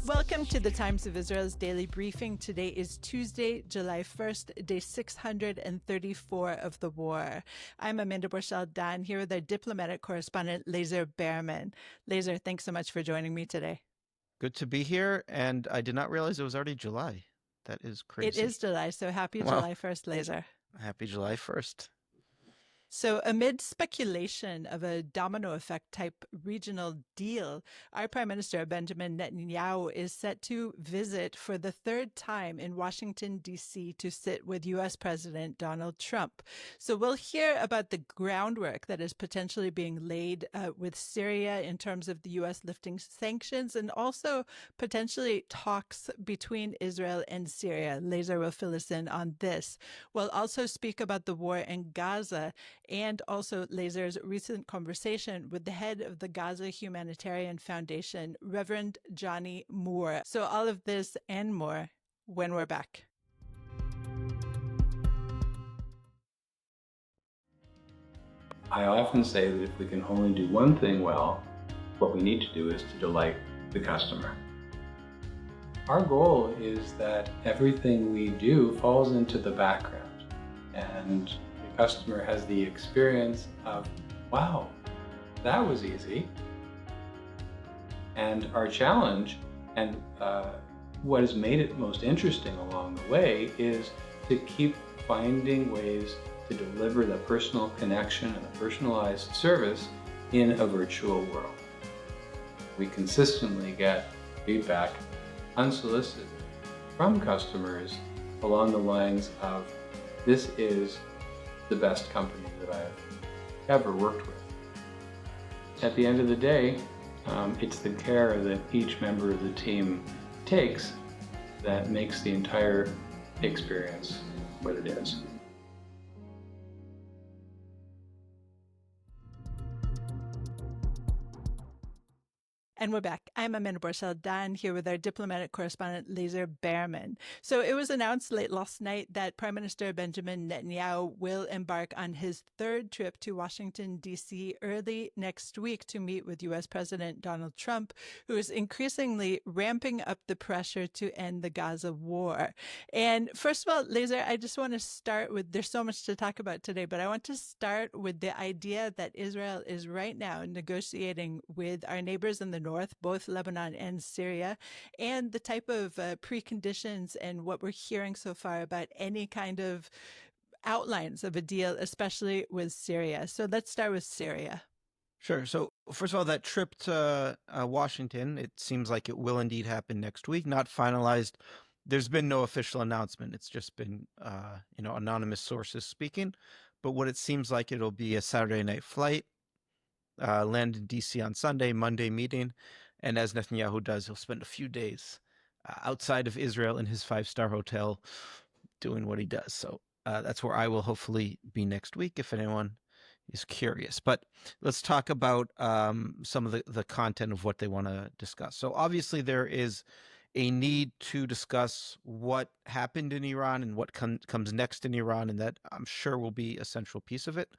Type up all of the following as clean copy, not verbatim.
Welcome to the Times of Israel's daily briefing. Today is Tuesday, July 1st, day 634 of the war. I'm Amanda Borschel-Dan here with our diplomatic correspondent, Lazar Berman. Lazar, thanks so much for joining me today. Good to be here, and I did not realize it was already July. That is crazy. It is July, so happy Well, July 1st, Lazar. happy July 1st. So amid speculation of a domino effect type regional deal, our Prime Minister Benjamin Netanyahu is set to visit for the third time in Washington, D.C. to sit with U.S. President Donald Trump. So we'll hear about the groundwork that is potentially being laid with Syria in terms of the U.S. lifting sanctions and also potentially talks between Israel and Syria. Lazar will fill us in on this. We'll also speak about the war in Gaza and also Lazar's recent conversation with the head of the Gaza Humanitarian Foundation, Reverend Johnny Moore. So all of this and more when we're back. I often say that if we can only do one thing well, what we need to do is to delight the customer. Our goal is that everything we do falls into the background and the customer has the experience of, wow, that was easy. And our challenge and what has made it most interesting along the way is to keep finding ways to deliver the personal connection and the personalized service in a virtual world. We consistently get feedback unsolicited from customers along the lines of, this is the best company that I've ever worked with. At the end of the day, it's the care that each member of the team takes that makes the entire experience what it is. And we're back. I'm Amanda Borschel-Dan here with our diplomatic correspondent, Lazar Berman. So it was announced late last night that Prime Minister Benjamin Netanyahu will embark on his third trip to Washington, D.C. early next week to meet with U.S. President Donald Trump, who is increasingly ramping up the pressure to end the Gaza war. And first of all, Lazar, I just want to start with, there's so much to talk about today, but I want to start with the idea that Israel is right now negotiating with our neighbors in the north, both Lebanon and Syria, and the type of preconditions and what we're hearing so far about any kind of outlines of a deal, especially with Syria. So let's start with Syria. Sure. So first of all, that trip to Washington, it seems like it will indeed happen next week. Not finalized. There's been no official announcement. It's just been, anonymous sources speaking. But what it seems like, it'll be a Saturday night flight. Land in D.C. on Sunday, Monday meeting, and as Netanyahu does, he'll spend a few days outside of Israel in his 5-star hotel doing what he does. So that's where I will hopefully be next week if anyone is curious. But let's talk about some of the content of what they want to discuss. So obviously there is a need to discuss what happened in Iran and what comes next in Iran, and that I'm sure will be a central piece of it.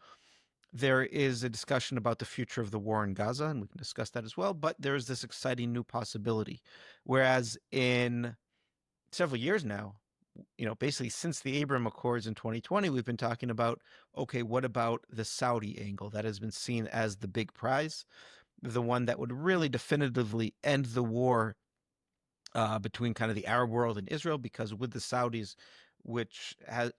There is a discussion about the future of the war in Gaza, and we can discuss that as well. But there is this exciting new possibility. Whereas in several years now, basically since the Abraham Accords in 2020, we've been talking about, okay, what about the Saudi angle? That has been seen as the big prize, the one that would really definitively end the war between kind of the Arab world and Israel, because with the Saudis, which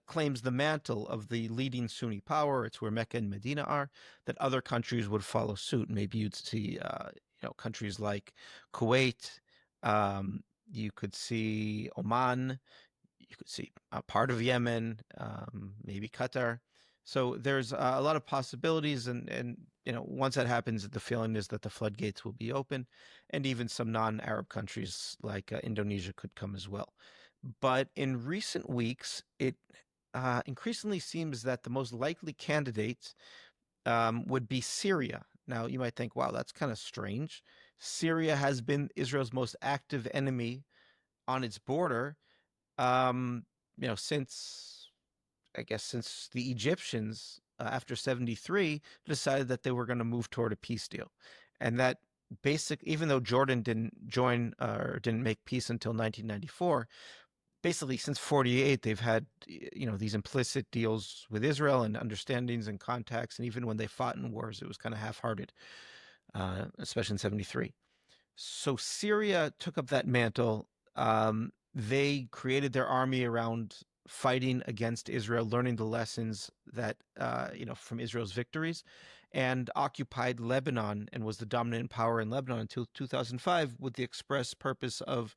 claims the mantle of the leading Sunni power, it's where Mecca and Medina are, that other countries would follow suit. Maybe you'd see, countries like Kuwait, you could see Oman, you could see a part of Yemen, maybe Qatar. So there's a lot of possibilities, and once that happens, the feeling is that the floodgates will be open, and even some non-Arab countries like Indonesia could come as well. But in recent weeks, it increasingly seems that the most likely candidate would be Syria. Now, you might think, wow, that's kind of strange. Syria has been Israel's most active enemy on its border, since the Egyptians, after 73, decided that they were going to move toward a peace deal. And that even though Jordan didn't join or didn't make peace until 1994, basically since 48 they've had these implicit deals with Israel and understandings and contacts, and even when they fought in wars it was kind of half-hearted, especially in 73. So Syria took up that mantle. They created their army around fighting against Israel, learning the lessons that from Israel's victories, and occupied Lebanon and was the dominant power in Lebanon until 2005, with the express purpose of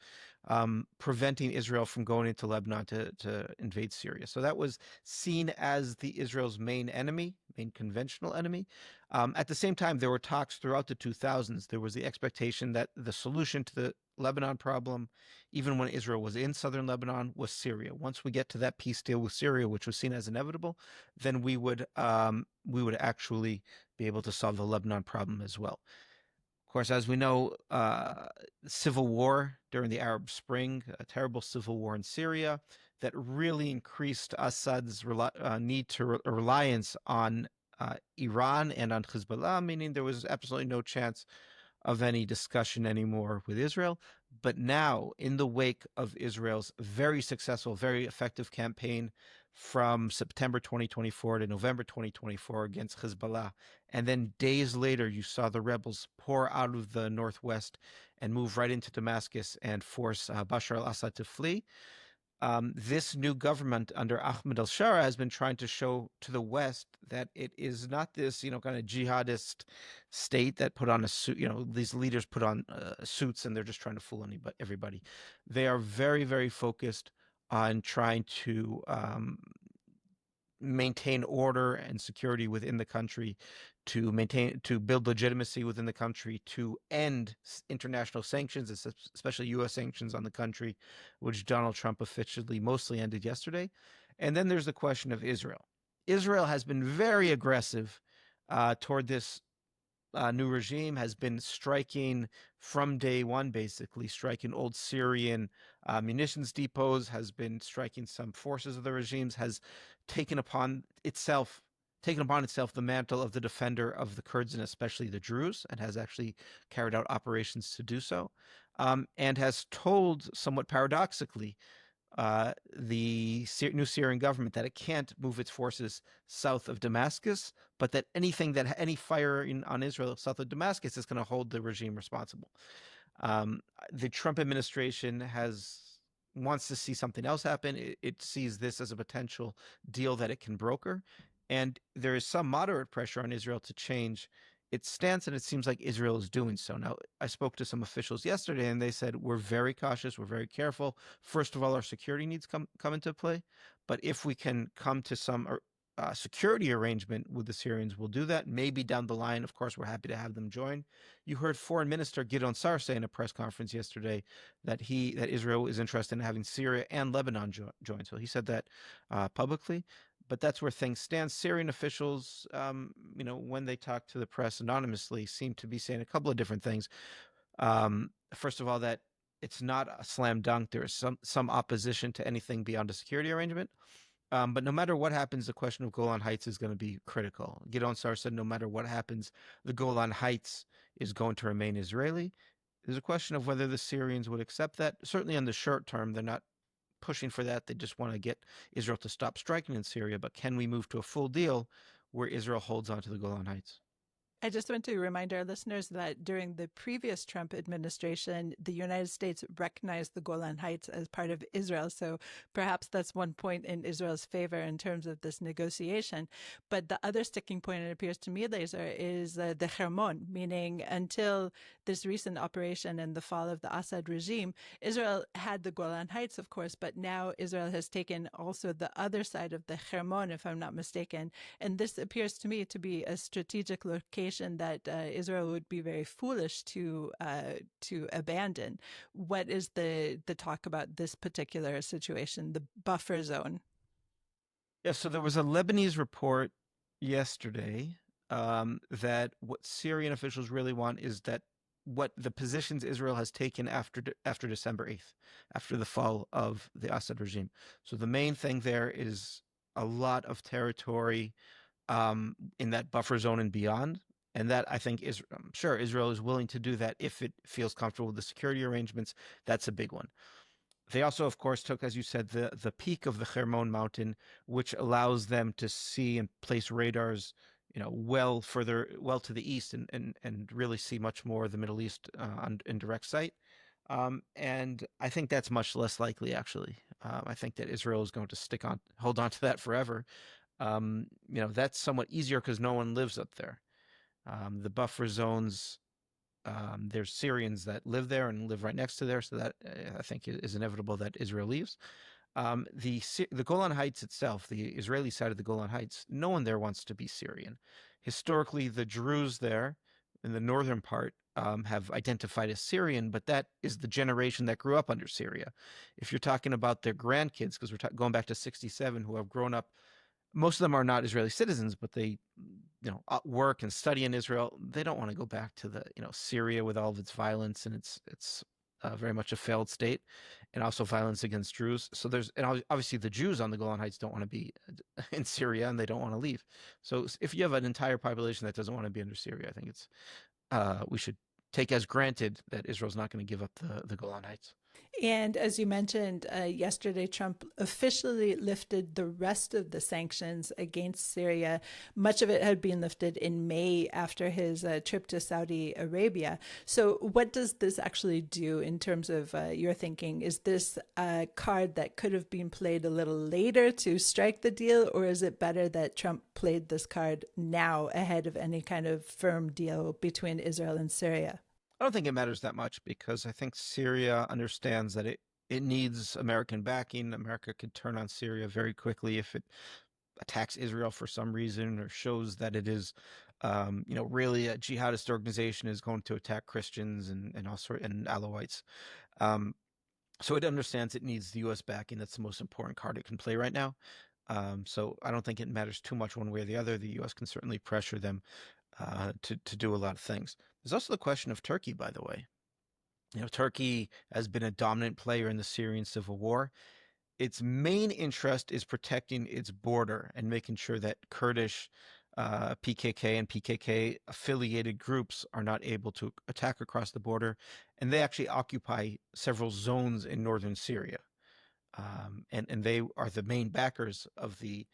preventing Israel from going into Lebanon to invade Syria. So that was seen as Israel's main enemy, main conventional enemy. At the same time, there were talks throughout the 2000s. There was the expectation that the solution to the Lebanon problem, even when Israel was in southern Lebanon, was Syria. Once we get to that peace deal with Syria, which was seen as inevitable, then we would actually be able to solve the Lebanon problem as well. Of course, as we know, civil war during the Arab Spring, a terrible civil war in Syria that really increased Assad's reliance on Iran and on Hezbollah, meaning there was absolutely no chance of any discussion anymore with Israel. But now, in the wake of Israel's very successful, very effective campaign from September 2024 to November 2024 against Hezbollah, and then days later, you saw the rebels pour out of the northwest and move right into Damascus and force Bashar al-Assad to flee. This new government under Ahmed al-Shara has been trying to show to the West that it is not this, kind of jihadist state that put on a suit. These leaders put on suits and they're just trying to fool everybody. They are very, very focused on trying to maintain order and security within the country, to build legitimacy within the country, to end international sanctions, especially U.S. sanctions on the country, which Donald Trump officially mostly ended yesterday. And then there's the question of Israel. Israel has been very aggressive toward this new regime, has been striking from day one, basically striking old Syrian munitions depots, has been striking some forces of the regimes, has taken upon itself the mantle of the defender of the Kurds and especially the Druze, and has actually carried out operations to do so, and has told, somewhat paradoxically, the new Syrian government that it can't move its forces south of Damascus, but that any fire on Israel south of Damascus is going to hold the regime responsible. The Trump administration wants to see something else happen. It sees this as a potential deal that it can broker, and there is some moderate pressure on Israel to change its stance, and it seems like Israel is doing so. Now, I spoke to some officials yesterday, and they said, we're very cautious, we're very careful. First of all, our security needs come into play, but if we can come to some security arrangement with the Syrians, we'll do that. Maybe down the line, of course, we're happy to have them join. You heard Foreign Minister Gideon Sa'ar say in a press conference yesterday that Israel is interested in having Syria and Lebanon join. So he said that publicly. But that's where things stand. Syrian officials, when they talk to the press anonymously, seem to be saying a couple of different things. First of all, that it's not a slam dunk. There is some opposition to anything beyond a security arrangement. But no matter what happens, the question of Golan Heights is going to be critical. Gideon Sa'ar said no matter what happens, the Golan Heights is going to remain Israeli. There's a question of whether the Syrians would accept that. Certainly in the short term, they're not pushing for that. They just want to get Israel to stop striking in Syria. But can we move to a full deal where Israel holds on to the Golan Heights? I just want to remind our listeners that during the previous Trump administration, the United States recognized the Golan Heights as part of Israel. So perhaps that's one point in Israel's favor in terms of this negotiation. But the other sticking point, it appears to me, Lazar, is the Hermon, meaning until this recent operation and the fall of the Assad regime, Israel had the Golan Heights, of course, but now Israel has taken also the other side of the Hermon, if I'm not mistaken. And this appears to me to be a strategic location that Israel would be very foolish to abandon. What is the talk about this particular situation, the buffer zone? Yeah, so there was a Lebanese report yesterday that what Syrian officials really want is that what the positions Israel has taken after December 8th, after the fall of the Assad regime. So the main thing there is a lot of territory in that buffer zone and beyond. And that, I think, is, I'm sure Israel is willing to do that if it feels comfortable with the security arrangements. That's a big one. They also, of course, took, as you said, the peak of the Hermon mountain, which allows them to see and place radars, well to the east, and really see much more of the Middle East in direct sight. And I think that's much less likely, actually. I think that Israel is going to hold on to that forever. That's somewhat easier because no one lives up there. The buffer zones, there's Syrians that live there and live right next to there, so that I think is inevitable that Israel leaves. The Golan Heights itself, the Israeli side of the Golan Heights, no one there wants to be Syrian. Historically, the Druze there in the northern part have identified as Syrian, but that is the generation that grew up under Syria. If you're talking about their grandkids, because we're going back to 67, who have grown up, most of them are not Israeli citizens, but they work and study in Israel. They don't want to go back to the Syria with all of its violence, and it's very much a failed state, and also violence against Druze. So obviously the Jews on the Golan Heights don't want to be in Syria, and they don't want to leave. So if you have an entire population that doesn't want to be under Syria, I think we should take as granted that Israel's not going to give up the Golan Heights. And as you mentioned, yesterday, Trump officially lifted the rest of the sanctions against Syria. Much of it had been lifted in May after his trip to Saudi Arabia. So what does this actually do in terms of your thinking? Is this a card that could have been played a little later to strike the deal, or is it better that Trump played this card now ahead of any kind of firm deal between Israel and Syria? I don't think it matters that much because I think Syria understands that it needs American backing. America could turn on Syria very quickly if it attacks Israel for some reason or shows that it is, really a jihadist organization is going to attack Christians and also and Alawites. So it understands it needs the U.S. backing. That's the most important card it can play right now. So I don't think it matters too much one way or the other. The U.S. can certainly pressure them to do a lot of things. There's also the question of Turkey, by the way. Turkey has been a dominant player in the Syrian civil war. Its main interest is protecting its border and making sure that Kurdish PKK and PKK affiliated groups are not able to attack across the border. And they actually occupy several zones in northern Syria. And they are the main backers of the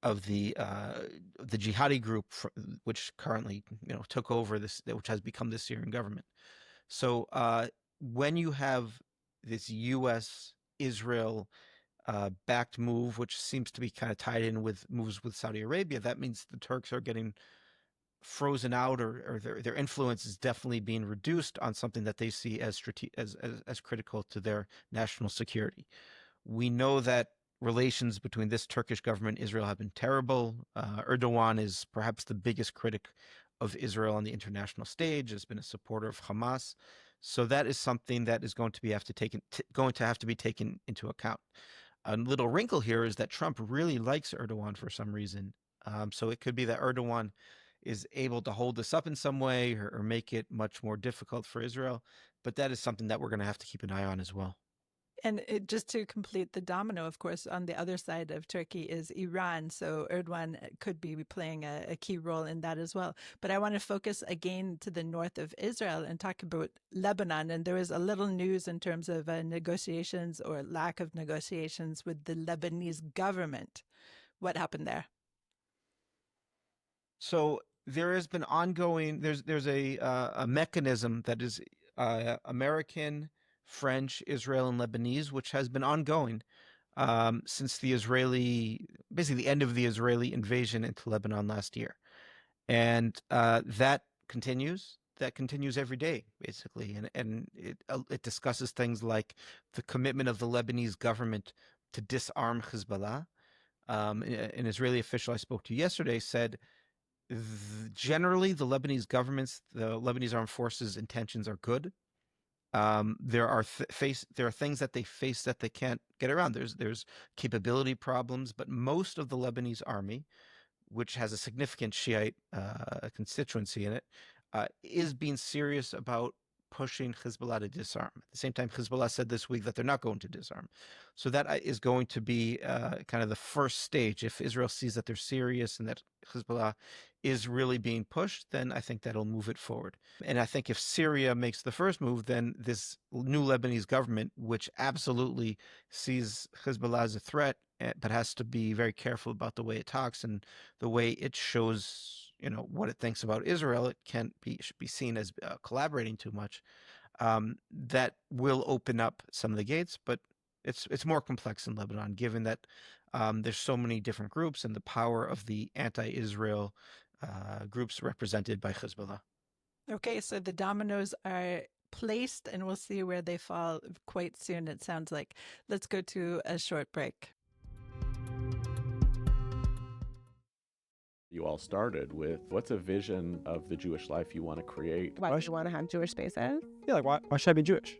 jihadi group, which currently took over this, which has become the Syrian government. So when you have this U.S. Israel backed move, which seems to be kind of tied in with moves with Saudi Arabia, that means the Turks are getting frozen out, or their influence is definitely being reduced on something that they see as critical to their national security. We know that relations between this Turkish government and Israel have been terrible. Erdogan is perhaps the biggest critic of Israel on the international stage, has been a supporter of Hamas. So that is something that is going to have to be taken into account. A little wrinkle here is that Trump really likes Erdogan for some reason. So it could be that Erdogan is able to hold this up in some way or make it much more difficult for Israel. But that is something that we're going to have to keep an eye on as well. And just to complete the domino, of course, on the other side of Turkey is Iran. So Erdogan could be playing a key role in that as well. But I want to focus again to the north of Israel and talk about Lebanon. And there was a little news in terms of negotiations or lack of negotiations with the Lebanese government. What happened there? So there has been ongoing. There's a mechanism that is American, French, Israel, and Lebanese, which has been ongoing since basically the end of the Israeli invasion into Lebanon last year, and that continues. That continues every day, basically, and it discusses things like the commitment of the Lebanese government to disarm Hezbollah. An Israeli official I spoke to yesterday said, generally, the Lebanese armed forces' intentions are good. There are things that they face that they can't get around. There's capability problems, but most of the Lebanese army, which has a significant Shiite constituency in it, is being serious about pushing Hezbollah to disarm. At the same time, Hezbollah said this week that they're not going to disarm. So that is going to be kind of the first stage. If Israel sees that they're serious and that Hezbollah is really being pushed, then I think that'll move it forward. And I think if Syria makes the first move, then this new Lebanese government, which absolutely sees Hezbollah as a threat, but has to be very careful about the way it talks and the way it shows, what it thinks about Israel. It should be seen as collaborating too much. That will open up some of the gates, but it's more complex in Lebanon, given that there's so many different groups and the power of the anti-Israel groups represented by Hezbollah. Okay, so the dominoes are placed and we'll see where they fall quite soon, it sounds like. Let's go to a short break. You all started with, what's a vision of the Jewish life you want to create? Why do you want to have Jewish spaces? Yeah, like why should I be Jewish?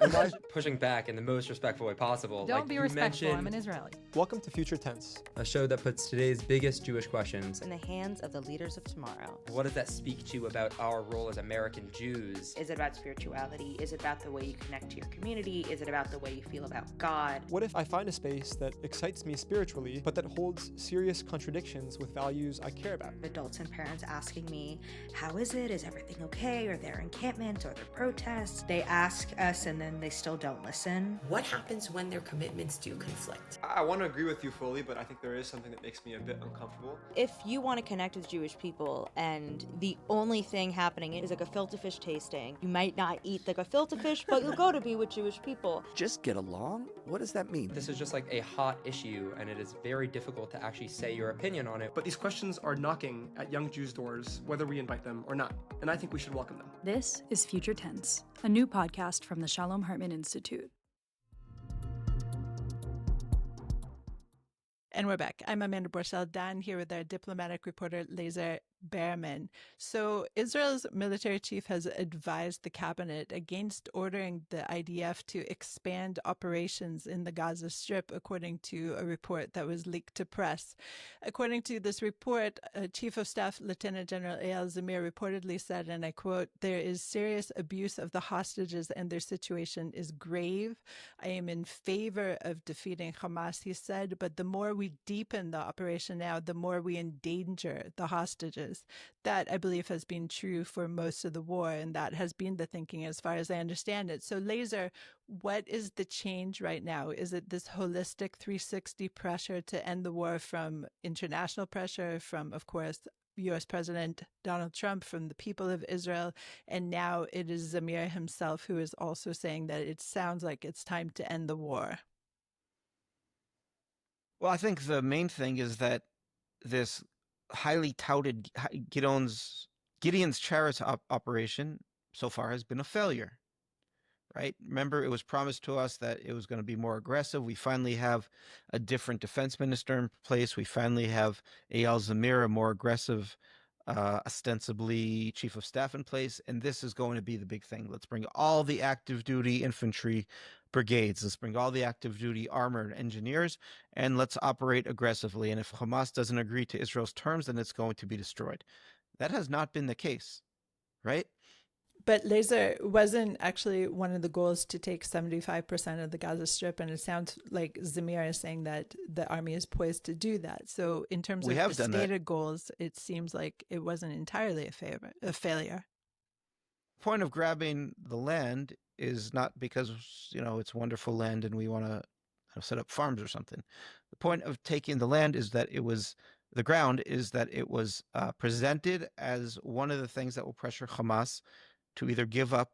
And why pushing back in the most respectful way possible. Don't like be you respectful, I'm mentioned, an Israeli. Welcome to Future Tense, a show that puts today's biggest Jewish questions in the hands of the leaders of tomorrow. What does that speak to you about our role as American Jews? Is it about spirituality? Is it about the way you connect to your community? Is it about the way you feel about God? What if I find a space that excites me spiritually, but that holds serious contradictions with values I care about? Adults and parents asking me, how is it? Is everything okay? Are there encampments? Are there protests? They ask us and then they still don't listen. What happens when their commitments do conflict? I want to agree with you fully, but I think there is something that makes me a bit uncomfortable. If you want to connect with Jewish people and the only thing happening is a gefilte fish tasting, you might not eat the gefilte fish, but you'll go to be with Jewish people. Just get along? What does that mean? This is just like a hot issue, and it is very difficult to actually say your opinion on it. But these questions are knocking at young Jews' doors, whether we invite them or not, and I think we should welcome them. This is Future Tense, a new podcast from the Shalom Hartman Institute. And we're back. I'm Amanda Borschel-Dan here with our diplomatic reporter, Lazar Berman. So Israel's military chief has advised the cabinet against ordering the IDF to expand operations in the Gaza Strip, according to a report that was leaked to press. According to this report, Chief of Staff Lieutenant General Eyal Zamir reportedly said, and I quote, "There is serious abuse of the hostages and their situation is grave. I am in favor of defeating Hamas," he said, "but the more we deepen the operation now, the more we endanger the hostages." That, I believe, has been true for most of the war, and that has been the thinking as far as I understand it. So, Lazar, what is the change right now? Is it this holistic 360 pressure to end the war from international pressure, from, of course, U.S. President Donald Trump, from the people of Israel, and now it is Zamir himself who is also saying that it sounds like it's time to end the war? Well, I think the main thing is that this highly touted Gideon's Chariots operation so far has been a failure, right? Remember, it was promised to us that it was going to be more aggressive. We finally have a different defense minister in place. We finally have Eyal Zamir, a more aggressive, ostensibly chief of staff in place. And this is going to be the big thing. Let's bring all the active duty infantry brigades. Let's bring all the active duty armored engineers, and let's operate aggressively. And if Hamas doesn't agree to Israel's terms, then it's going to be destroyed. That has not been the case, right? But Lazar, wasn't actually one of the goals to take 75% of the Gaza Strip, and it sounds like Zamir is saying that the army is poised to do that. So in terms of the stated goals, it seems like it wasn't entirely a failure. Point of grabbing the land is not because, it's wonderful land and we want to set up farms or something. The point of taking the land is that it was presented as one of the things that will pressure Hamas to either give up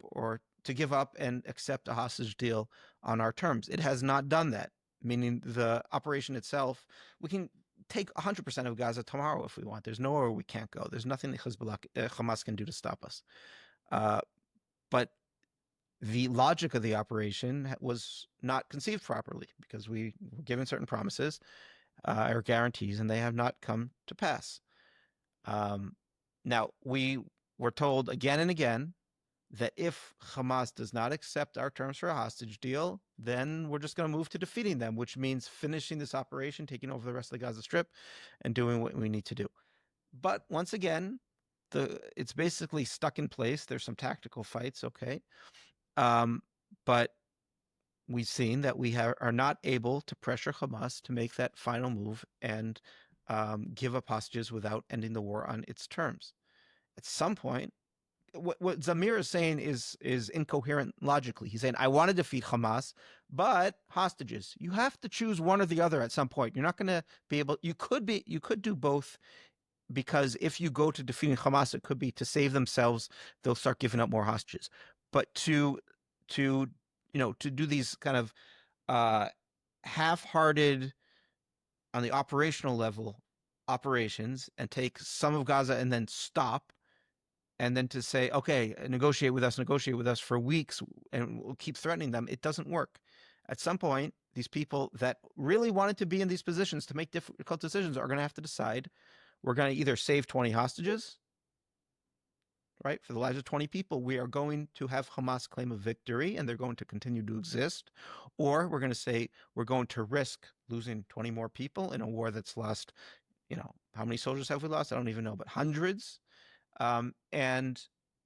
and accept a hostage deal on our terms. It has not done that, meaning the operation itself, we can take 100% of Gaza tomorrow if we want. There's nowhere we can't go. There's nothing that Hamas can do to stop us. But the logic of the operation was not conceived properly because we were given certain promises or guarantees, and they have not come to pass. Now, we were told again and again that if Hamas does not accept our terms for a hostage deal, then we're just going to move to defeating them, which means finishing this operation, taking over the rest of the Gaza Strip, and doing what we need to do. But once again, it's basically stuck in place. There's some tactical fights, okay, but we've seen that we are not able to pressure Hamas to make that final move and give up hostages without ending the war on its terms. At some point, what Zamir is saying is incoherent logically. He's saying, I want to defeat Hamas, but hostages. You have to choose one or the other at some point. You're not going to be able, you could do both, because if you go to defeating Hamas, it could be to save themselves, they'll start giving up more hostages. But to do these kind of half-hearted, on the operational level, operations, and take some of Gaza and then stop, and then to say, okay, negotiate with us for weeks, and we'll keep threatening them, it doesn't work. At some point, these people that really wanted to be in these positions to make difficult decisions are going to have to decide, we're going to either save 20 hostages, right, for the lives of 20 people, we are going to have Hamas claim a victory and they're going to continue to exist, or we're going to say we're going to risk losing 20 more people in a war that's lost, how many soldiers have we lost? I don't even know, but hundreds. And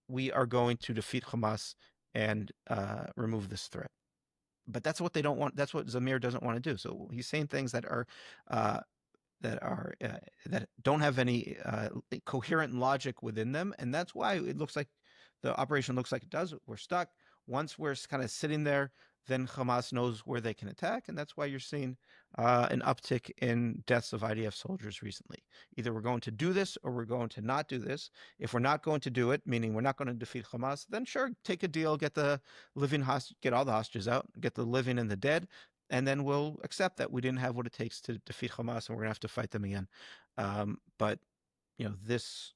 we are going to defeat Hamas and remove this threat. But that's what they don't want. That's what Zamir doesn't want to do. So he's saying things that don't have any coherent logic within them, and that's why it looks like the operation looks like it does. We're stuck. Once we're kind of sitting there, then Hamas knows where they can attack, and that's why you're seeing an uptick in deaths of IDF soldiers recently. Either we're going to do this or we're going to not do this. If we're not going to do it, meaning we're not going to defeat Hamas, then sure, take a deal, get all the hostages out, get the living and the dead, and then we'll accept that we didn't have what it takes to defeat Hamas, and we're going to have to fight them again. But this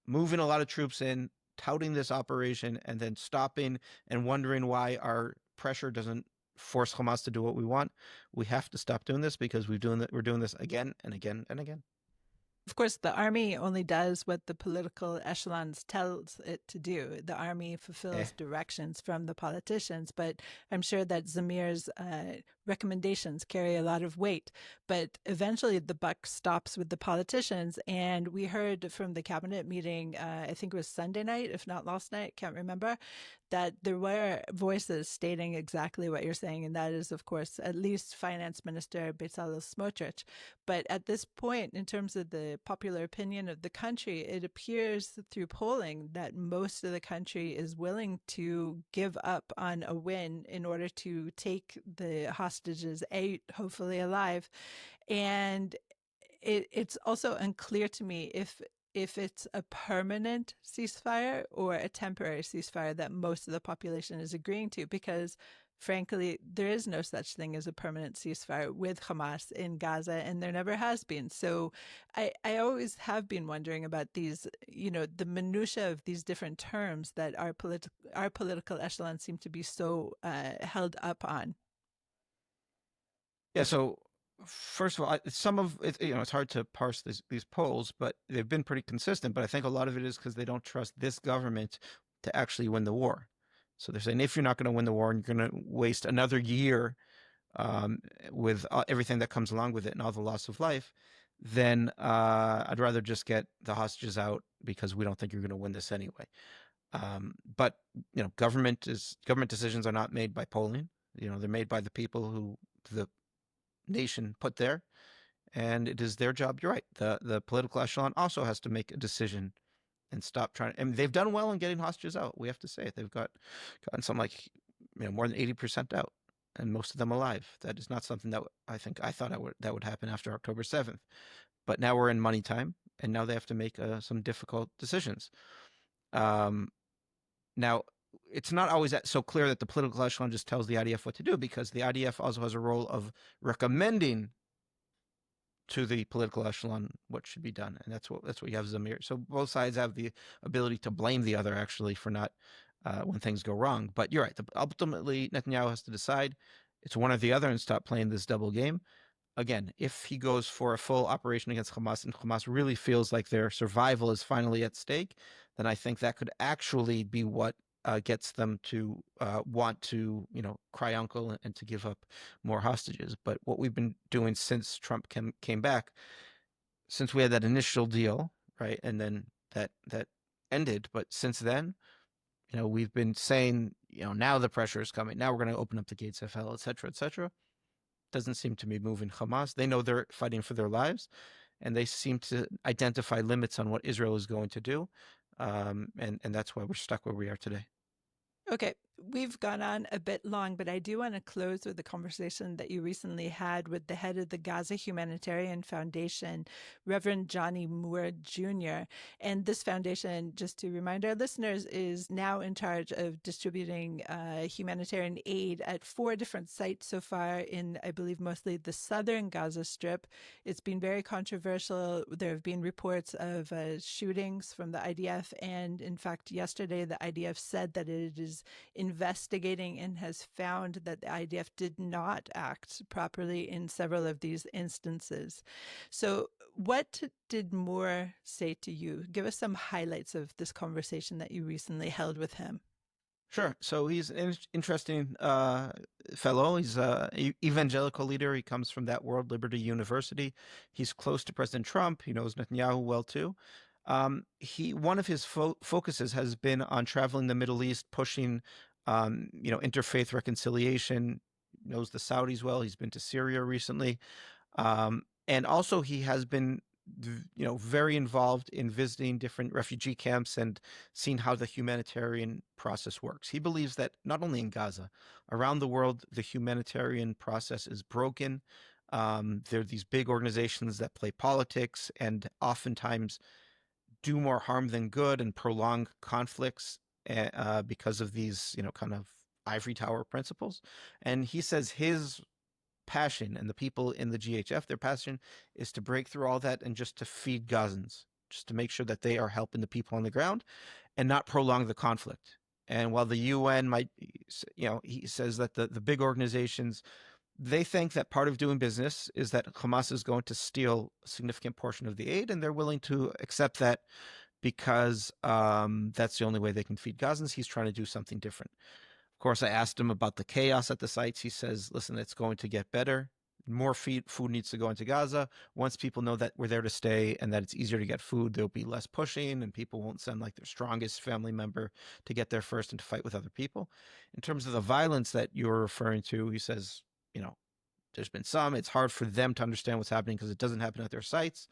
moving a lot of troops in, touting this operation, and then stopping and wondering why our pressure doesn't force Hamas to do what we want. We have to stop doing this, because we're doing this again and again and again. Of course, the army only does what the political echelons tells it to do. The army fulfills directions from the politicians, but I'm sure that Zamir's recommendations carry a lot of weight. But eventually the buck stops with the politicians, and we heard from the cabinet meeting, I think it was Sunday night, if not last night, can't remember, that there were voices stating exactly what you're saying, and that is, of course, at least Finance Minister Bezalel Smotrich. But at this point, in terms of the popular opinion of the country, it appears through polling that most of the country is willing to give up on a win in order to take the hostages out, hopefully alive. And it's also unclear to me if it's a permanent ceasefire or a temporary ceasefire that most of the population is agreeing to, because frankly, there is no such thing as a permanent ceasefire with Hamas in Gaza, and there never has been. So I always have been wondering about these, the minutiae of these different terms that our political echelons seem to be so held up on. Yeah, so first of all, some of it, it's hard to parse these polls, but they've been pretty consistent. But I think a lot of it is because they don't trust this government to actually win the war. So they're saying, if you're not going to win the war and you're going to waste another year with everything that comes along with it and all the loss of life, then I'd rather just get the hostages out, because we don't think you're going to win this anyway. But government decisions are not made by polling. They're made by the people who the nation put there, and it is their job. You're right. The political echelon also has to make a decision and stop trying. And they've done well in getting hostages out. We have to say it. They've gotten some more than 80% out, and most of them alive. That is not something that I thought that would happen after October 7th. But now we're in money time, and now they have to make some difficult decisions. Now, it's not always so clear that the political echelon just tells the IDF what to do, because the IDF also has a role of recommending to the political echelon what should be done, and that's what you have Zamir. So both sides have the ability to blame the other, actually, for not when things go wrong. But you're right. Ultimately, Netanyahu has to decide. It's one or the other, and stop playing this double game. Again, if he goes for a full operation against Hamas, and Hamas really feels like their survival is finally at stake, then I think that could actually be what gets them to want to, cry uncle and to give up more hostages. But what we've been doing since Trump came back, since we had that initial deal, right, and then that ended. But since then, we've been saying, now the pressure is coming. Now we're going to open up the gates of hell, et cetera, et cetera. Doesn't seem to be moving Hamas. They know they're fighting for their lives, and they seem to identify limits on what Israel is going to do. And that's why we're stuck where we are today. Okay, we've gone on a bit long, but I do want to close with a conversation that you recently had with the head of the Gaza Humanitarian Foundation, Reverend Johnny Moore Jr. And this foundation, just to remind our listeners, is now in charge of distributing humanitarian aid at 4 different sites so far in, I believe, mostly the southern Gaza Strip. It's been very controversial. There have been reports of shootings from the IDF, and in fact, yesterday the IDF said that it is investigating and has found that the IDF did not act properly in several of these instances. So what did Moore say to you? Give us some highlights of this conversation that you recently held with him. Sure. So he's an interesting fellow. He's an evangelical leader. He comes from that world, Liberty University. He's close to President Trump. He knows Netanyahu well, too. One of his focuses has been on traveling the Middle East, pushing, interfaith reconciliation. He knows the Saudis well. He's been to Syria recently. And also he has been, very involved in visiting different refugee camps and seeing how the humanitarian process works. He believes that not only in Gaza, around the world, the humanitarian process is broken. There are these big organizations that play politics and oftentimes do more harm than good and prolong conflicts because of these, kind of ivory tower principles. And he says his passion, and the people in the GHF, their passion is to break through all that and just to feed Gazans, just to make sure that they are helping the people on the ground and not prolong the conflict. And while the UN might, he says that the big organizations, they think that part of doing business is that Hamas is going to steal a significant portion of the aid, and they're willing to accept that because that's the only way they can feed Gazans. He's trying to do something different. Of course, I asked him about the chaos at the sites. He says, listen, it's going to get better. More food needs to go into Gaza. Once people know that we're there to stay and that it's easier to get food, there'll be less pushing and people won't send like their strongest family member to get there first and to fight with other people. In terms of the violence that you're referring to, he says, there's been some. It's hard for them to understand what's happening because it doesn't happen at their sites.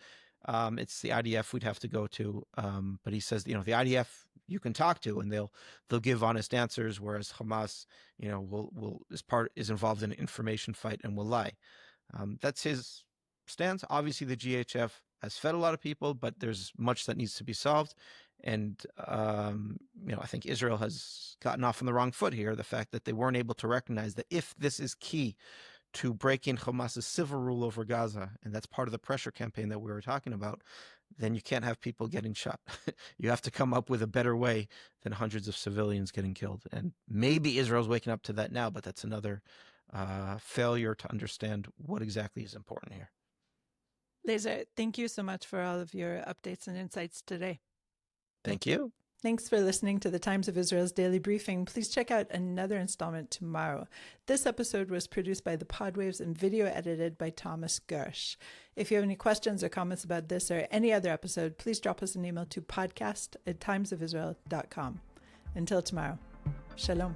It's the IDF we'd have to go to. But he says, the IDF you can talk to and they'll give honest answers, whereas Hamas, is involved in an information fight and will lie. That's his stance. Obviously, the GHF has fed a lot of people, but there's much that needs to be solved. And, I think Israel has gotten off on the wrong foot here. The fact that they weren't able to recognize that if this is key to breaking Hamas's civil rule over Gaza, and that's part of the pressure campaign that we were talking about, then you can't have people getting shot. You have to come up with a better way than hundreds of civilians getting killed. And maybe Israel's waking up to that now, but that's another failure to understand what exactly is important here. Lazar, thank you so much for all of your updates and insights today. Thank you. Thanks for listening to the Times of Israel's Daily Briefing. Please check out another installment tomorrow. This episode was produced by the Podwaves and video edited by Thomas Gersh. If you have any questions or comments about this or any other episode, please drop us an email to podcast@timesofisrael.com. Until tomorrow, shalom.